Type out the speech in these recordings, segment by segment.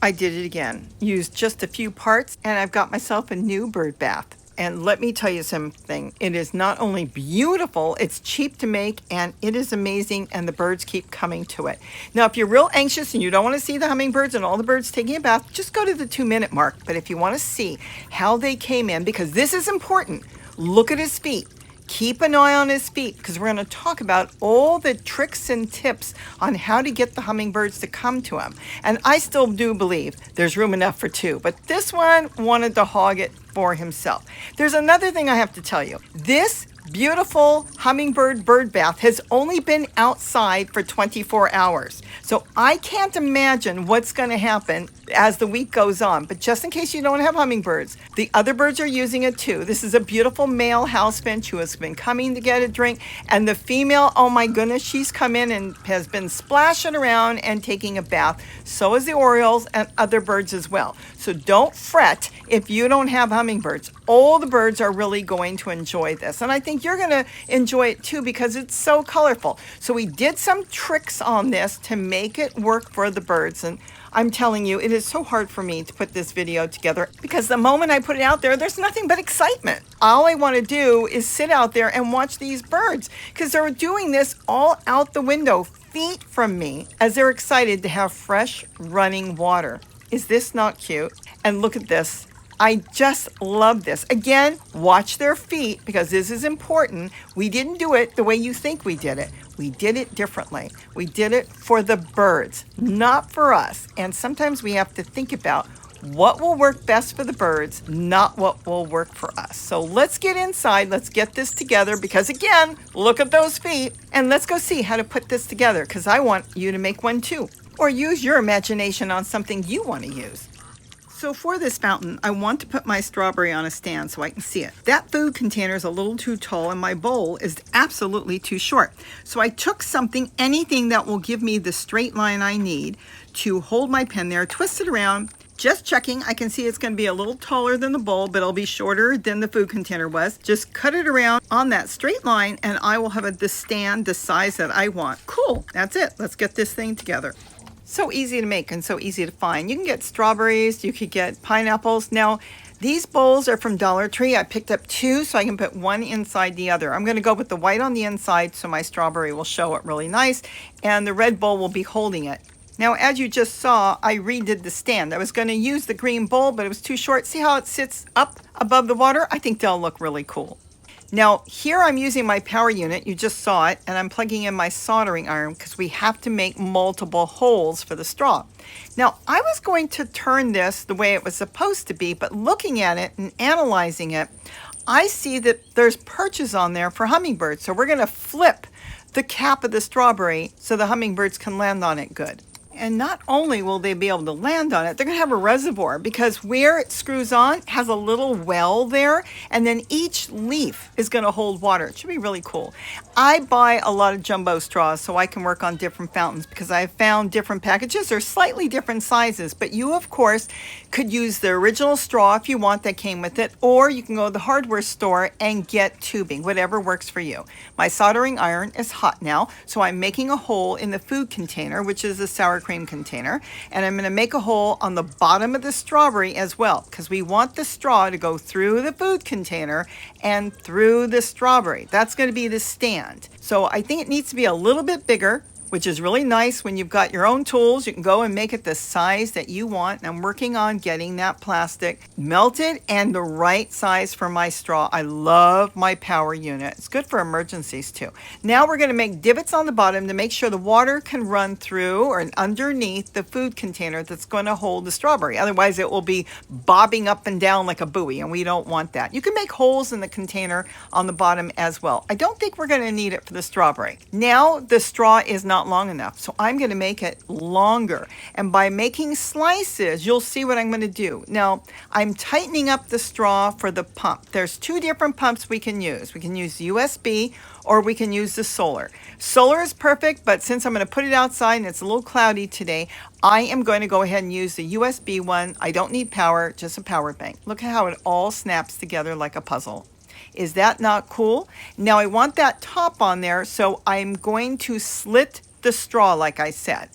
I did it again. Used just a few parts and I've got myself a new bird bath. And let me tell you something, it is not only beautiful, it's cheap to make, and it is amazing, and the birds keep coming to it. Now, if you're real anxious and you don't want to see the hummingbirds and all the birds taking a bath, just go to the 2-minute mark. But if you want to see how they came in, because this is important, look at his feet. Keep an eye on his feet, because we're going to talk about all the tricks and tips on how to get the hummingbirds to come to him. And I still do believe there's room enough for 2, but this one wanted to hog it for himself. There's another thing I have to tell you. This beautiful hummingbird bird bath has only been outside for 24 hours. So I can't imagine what's going to happen as the week goes on. But just in case you don't have hummingbirds, the other birds are using it too. This is a beautiful male house finch who has been coming to get a drink. And the female, oh my goodness, she's come in and has been splashing around and taking a bath. So is the orioles and other birds as well. So don't fret if you don't have hummingbirds. All the birds are really going to enjoy this. And I think you're going to enjoy it too because it's so colorful. So we did some tricks on this to make it work for the birds. And I'm telling you, it is so hard for me to put this video together because the moment I put it out there, there's nothing but excitement. All I want to do is sit out there and watch these birds because they're doing this all out the window, feet from me, as they're excited to have fresh running water. Is this not cute? And look at this. I just love this. Again, watch their feet because this is important. We didn't do it the way you think we did it. We did it differently. We did it for the birds, not for us. And sometimes we have to think about what will work best for the birds, not what will work for us. So let's get inside. Let's get this together because, again, look at those feet. And let's go see how to put this together because I want you to make one too. Or use your imagination on something you want to use. So for this fountain, I want to put my strawberry on a stand so I can see it. That food container is a little too tall and my bowl is absolutely too short. So I took something, anything that will give me the straight line I need to hold my pen there, twist it around, just checking. I can see it's going to be a little taller than the bowl, but it'll be shorter than the food container was. Just cut it around on that straight line and I will have the stand the size that I want. Cool, that's it. Let's get this thing together. So easy to make and so easy to find. You can get strawberries, you could get pineapples. Now, these bowls are from Dollar Tree. I picked up 2 so I can put one inside the other. I'm going to go with the white on the inside so my strawberry will show it really nice and the red bowl will be holding it. Now, as you just saw, I redid the stand. I was going to use the green bowl, but it was too short. See how it sits up above the water? I think they'll look really cool. Now, here I'm using my power unit, you just saw it, and I'm plugging in my soldering iron because we have to make multiple holes for the straw. Now, I was going to turn this the way it was supposed to be, but looking at it and analyzing it, I see that there's perches on there for hummingbirds. So we're going to flip the cap of the strawberry so the hummingbirds can land on it good. And not only will they be able to land on it, they're going to have a reservoir because where it screws on has a little well there, and then each leaf is going to hold water. It should be really cool. I buy a lot of jumbo straws so I can work on different fountains because I have found different packages or slightly different sizes, but you, of course, could use the original straw if you want that came with it, or you can go to the hardware store and get tubing, whatever works for you. My soldering iron is hot now, so I'm making a hole in the food container, which is a sour cream container, and I'm going to make a hole on the bottom of the strawberry as well because we want the straw to go through the food container and through the strawberry. That's going to be the stand. So I think it needs to be a little bit bigger, which is really nice when you've got your own tools. You can go and make it the size that you want. And I'm working on getting that plastic melted and the right size for my straw. I love my power unit. It's good for emergencies too. Now we're going to make divots on the bottom to make sure the water can run through or underneath the food container that's going to hold the strawberry. Otherwise it will be bobbing up and down like a buoy, and we don't want that. You can make holes in the container on the bottom as well. I don't think we're going to need it for the strawberry. Now the straw is not long enough, so I'm going to make it longer, and by making slices you'll see what I'm going to do. Now I'm tightening up the straw for the pump. There's 2 different pumps we can use. We can use USB or we can use the solar. Solar is perfect, but since I'm going to put it outside and it's a little cloudy today, I am going to go ahead and use the USB one. I don't need power, just a power bank. Look at how it all snaps together like a puzzle. Is that not cool? Now I want that top on there, so I'm going to slit the straw like I said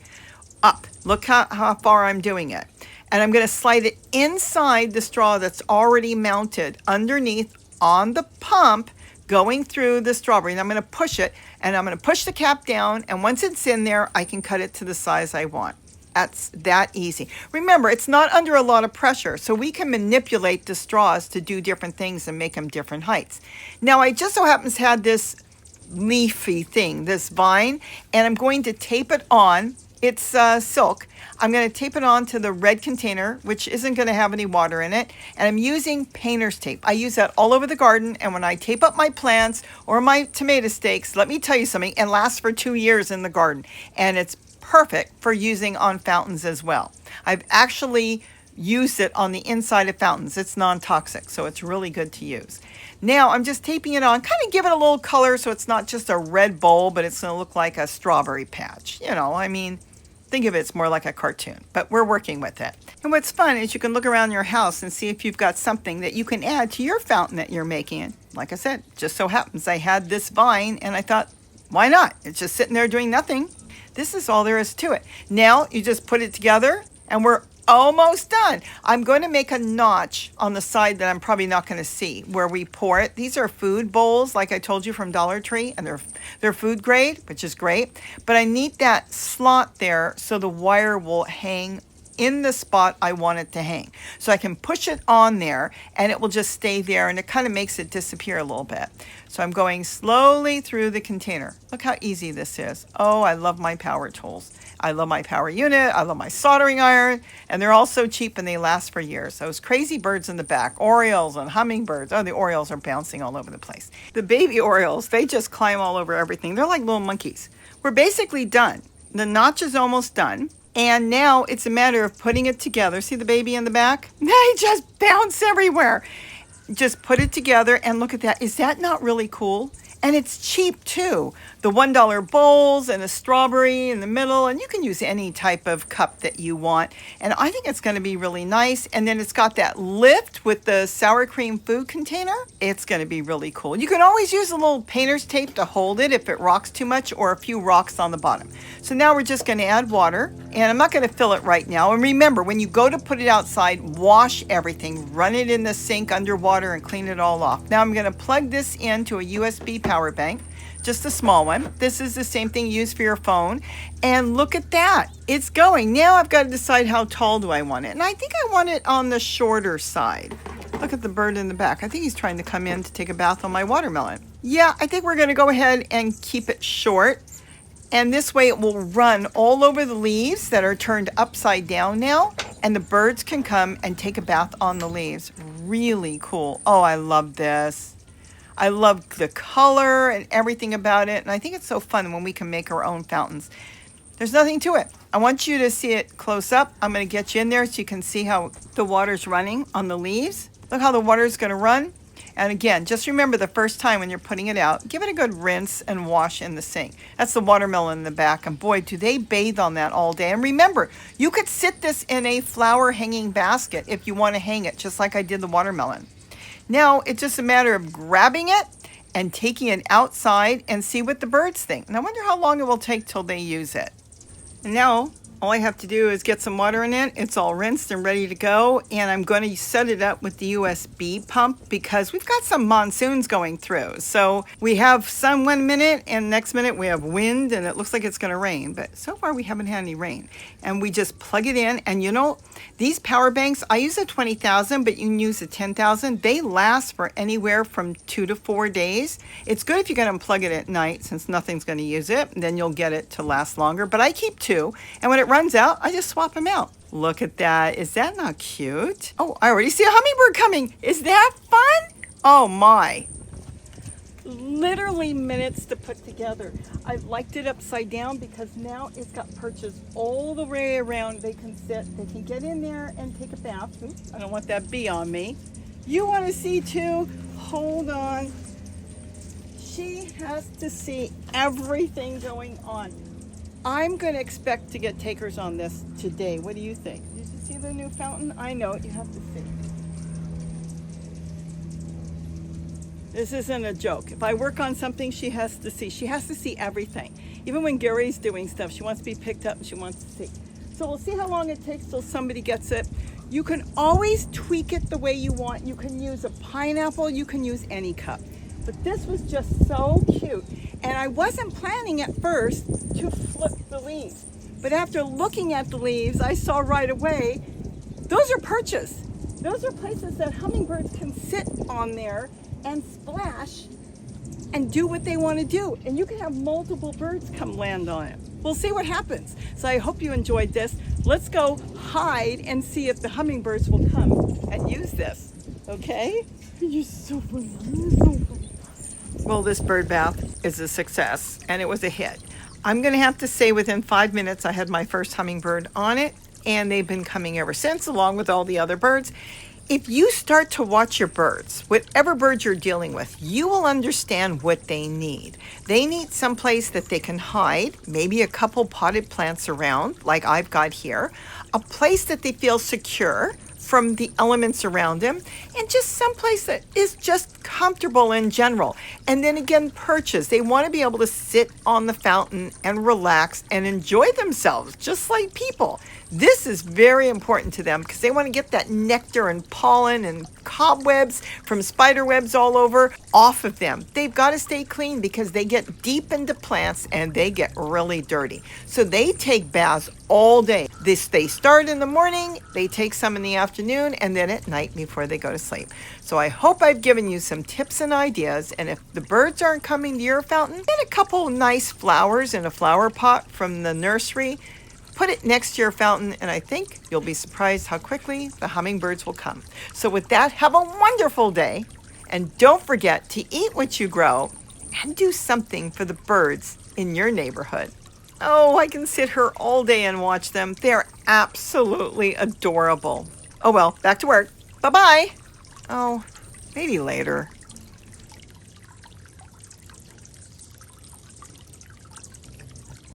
up. Look how far I'm doing it. And I'm going to slide it inside the straw that's already mounted underneath on the pump going through the strawberry. And I'm going to push it, and I'm going to push the cap down. And once it's in there, I can cut it to the size I want. That's that easy. Remember, it's not under a lot of pressure, so we can manipulate the straws to do different things and make them different heights. Now, I just so happens had this leafy thing, this vine, and I'm going to tape it on. It's silk. I'm going to tape it on to the red container, which isn't going to have any water in it. And I'm using painter's tape. I use that all over the garden. And when I tape up my plants or my tomato stakes, let me tell you something, it lasts for 2 years in the garden. And it's perfect for using on fountains as well. I've actually used it on the inside of fountains. It's non-toxic, so it's really good to use. Now I'm just taping it on, kind of give it a little color so it's not just a red bowl, but it's going to look like a strawberry patch. You know, I mean, think of it as more like a cartoon, but we're working with it. And what's fun is you can look around your house and see if you've got something that you can add to your fountain that you're making. Like I said, just so happens I had this vine and I thought, why not? It's just sitting there doing nothing. This is all there is to it. Now you just put it together and we're almost done. I'm going to make a notch on the side that I'm probably not going to see where we pour it. These are food bowls, like I told you, from Dollar Tree, and they're food grade, which is great. But I need that slot there so the wire will hang in the spot I want it to hang. So I can push it on there and it will just stay there, and it kind of makes it disappear a little bit. So I'm going slowly through the container. Look how easy this is. Oh, I love my power tools. I love my power unit. I love my soldering iron. And they're all so cheap and they last for years. Those crazy birds in the back, Orioles and hummingbirds. Oh, the Orioles are bouncing all over the place. The baby Orioles, they just climb all over everything. They're like little monkeys. We're basically done. The notch is almost done. And now it's a matter of putting it together. See the baby in the back? They just bounce everywhere. Just put it together and look at that. Is that not really cool? And it's cheap too. The $1 bowls and a strawberry in the middle, and you can use any type of cup that you want. And I think it's going to be really nice. And then it's got that lift with the sour cream food container. It's going to be really cool. You can always use a little painter's tape to hold it if it rocks too much, or a few rocks on the bottom. So now we're just going to add water, and I'm not going to fill it right now. And remember, when you go to put it outside, wash everything, run it in the sink underwater and clean it all off. Now I'm going to plug this into a USB power bank, just a small one. This is the same thing used for your phone. And look at that, it's going. Now I've got to decide how tall do I want it. And I think I want it on the shorter side. Look at the bird in the back. I think he's trying to come in to take a bath on my watermelon. Yeah, I think we're going to go ahead and keep it short. And this way it will run all over the leaves that are turned upside down now. And the birds can come and take a bath on the leaves. Really cool. Oh, I love this. I love the color and everything about it. And I think it's so fun when we can make our own fountains. There's nothing to it. I want you to see it close up. I'm going to get you in there so you can see how the water's running on the leaves. Look how the water's going to run. And again, just remember the first time when you're putting it out, give it a good rinse and wash in the sink. That's the watermelon in the back. And boy, do they bathe on that all day. And remember, you could sit this in a flower hanging basket if you want to hang it, just like I did the watermelon. Now it's just a matter of grabbing it and taking it outside and see what the birds think. And I wonder how long it will take till they use it. And now all I have to do is get some water in it. It's all rinsed and ready to go. And I'm going to set it up with the USB pump because we've got some monsoons going through. So we have sun 1 minute and next minute we have wind and it looks like it's going to rain. But so far we haven't had any rain. And we just plug it in. And you know, these power banks, I use a 20,000, but you can use a 10,000. They last for anywhere from 2 to 4 days. It's good if you can unplug it at night since nothing's going to use it. Then you'll get it to last longer. But I keep 2. And when it runs out, I just swap them out. Look at that. Is that not cute? Oh, I already see a hummingbird coming. Is that fun? Oh my. Literally minutes to put together. I've liked it upside down because now it's got perches all the way around. They can sit, they can get in there and take a bath. Oops, I don't want that bee on me. You want to see too? Hold on. She has to see everything going on. I'm going to expect to get takers on this today. What do you think? Did you see the new fountain? I know, you have to see. This isn't a joke. If I work on something, she has to see. She has to see everything. Even when Gary's doing stuff, she wants to be picked up and she wants to see. So we'll see how long it takes till somebody gets it. You can always tweak it the way you want. You can use a pineapple, you can use any cup. But this was just so cute. And I wasn't planning at first to flip the leaves. But after looking at the leaves, I saw right away, those are perches. Those are places that hummingbirds can sit on there and splash and do what they want to do. And you can have multiple birds come land on it. We'll see what happens. So I hope you enjoyed this. Let's go hide and see if the hummingbirds will come and use this. Okay? You're so funny. You're so funny. Well, this bird bath is a success and it was a hit. I'm going to have to say within 5 minutes I had my first hummingbird on it, and they've been coming ever since along with all the other birds. If you start to watch your birds, whatever birds you're dealing with, you will understand what they need. They need someplace that they can hide, maybe a couple potted plants around, like I've got here, a place that they feel secure from the elements around them, and just someplace that is just comfortable in general. And then again, perches. They want to be able to sit on the fountain and relax and enjoy themselves, just like people. This is very important to them because they want to get that nectar and pollen and cobwebs from spider webs all over off of them. They've got to stay clean because they get deep into plants and they get really dirty. So they take baths all day. They start in the morning, they take some in the afternoon, and then at night before they go to sleep. So I hope I've given you some tips and ideas. And if the birds aren't coming to your fountain, get a couple nice flowers in a flower pot from the nursery. Put it next to your fountain, and I think you'll be surprised how quickly the hummingbirds will come. So with that, have a wonderful day, and don't forget to eat what you grow and do something for the birds in your neighborhood. Oh, I can sit here all day and watch them. They're absolutely adorable. Oh well, back to work. Bye-bye. Oh, maybe later.